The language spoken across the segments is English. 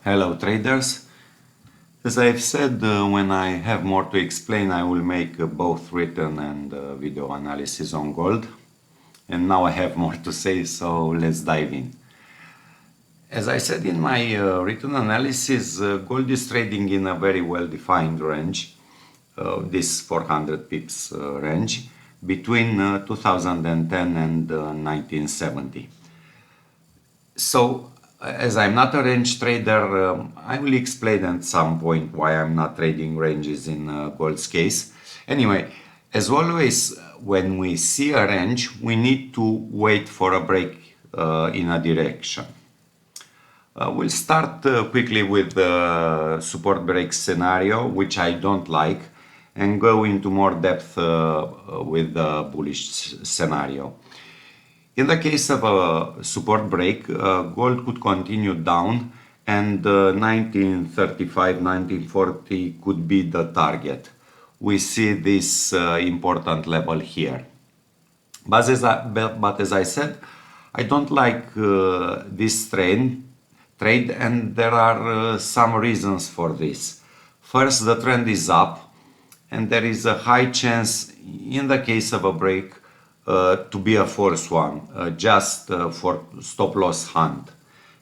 Hello traders. As I've said, when I have more to explain, I will make both written and video analysis on gold. And now I have more to say, so let's dive in. As I said in my written analysis, gold is trading in a very well-defined range, this 400 pips range, between 2010 and 1970. So, as I'm not a range trader, I will explain at some point why I'm not trading ranges in gold's case. Anyway, as always, when we see a range, we need to wait for a break in a direction. We'll start quickly with the support break scenario, which I don't like, and go into more depth with the bullish scenario. In the case of a support break, gold could continue down and 1935-1940 could be the target. We see this important level here. But as I said, I don't like this trade and there are some reasons for this. First, the trend is up and there is a high chance in the case of a break to be a false one, just for stop loss hunt.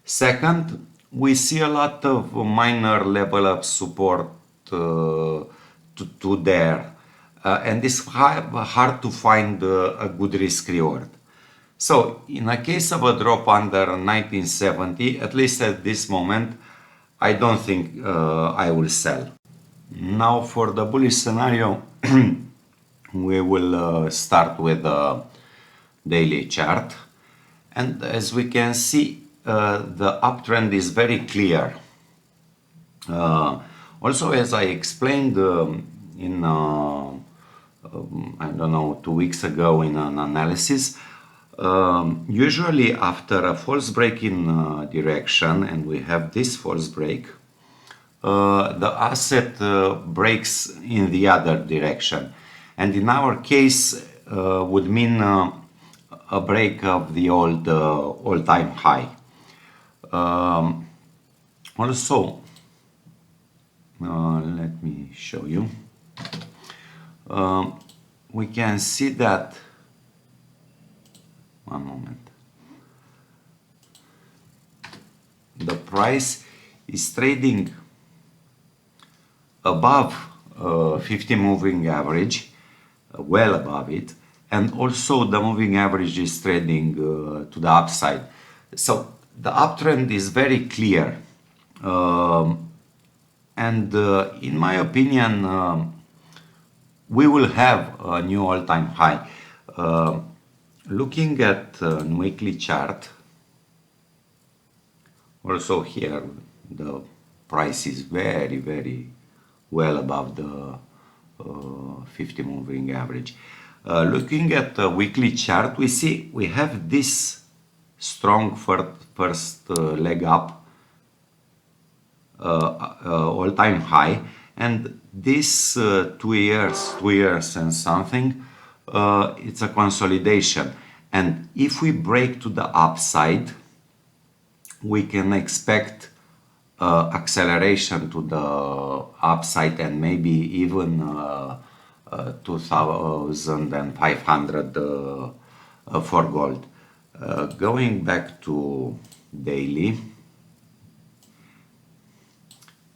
Second, we see a lot of minor level of support to there, and it's hard to find a good risk reward. So, in a case of a drop under 1970, at least at this moment, I don't think I will sell. Now for the bullish scenario, we will start with the daily chart, and as we can see, the uptrend is very clear. Also, as I explained in I don't know, 2 weeks ago in an analysis, usually after a false break in direction, and we have this false break, the asset breaks in the other direction. And in our case, would mean a break of the old all-time high. Also, let me show you. We can see that. One moment. The price is trading above 50 moving average, well above it, and also the moving average is trading to the upside. So the uptrend is very clear, and in my opinion, we will have a new all-time high. Looking at weekly chart, also here the price is very well above the 50 moving average. Looking at the weekly chart, we see we have this strong first leg up, all-time high, and this 2 years and something, it's a consolidation. And if we break to the upside, we can expect acceleration to the upside and maybe even 2,500 for gold. Going back to daily,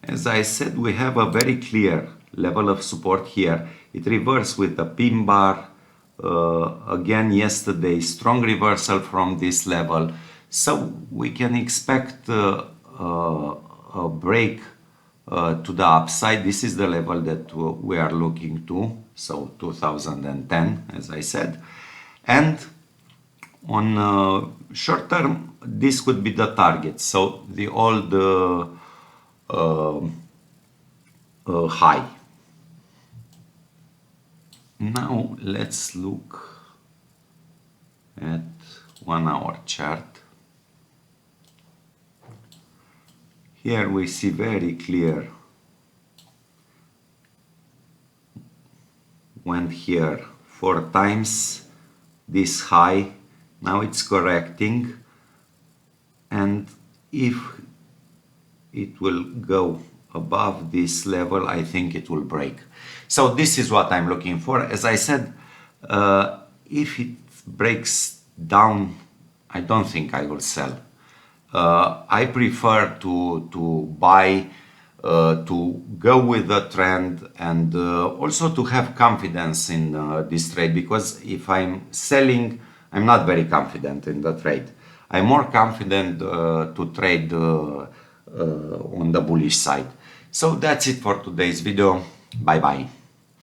as I said, we have a very clear level of support here. It reversed with a pin bar again yesterday, strong reversal from this level. So we can expect a break to the upside. This is the level that we are looking to, so 2010, as I said. And on short term, this could be the target, so the old high. Now let's look at 1 hour chart. Here we see very clear, went here 4 times this high, now it's correcting, and if it will go above this level, I think it will break. So this is what I'm looking for. As I said, if it breaks down, I don't think I will sell. I prefer to buy, to go with the trend, and also to have confidence in this trade, because if I'm selling, I'm not very confident in the trade. I'm more confident to trade on the bullish side. So that's it for today's video. Bye bye.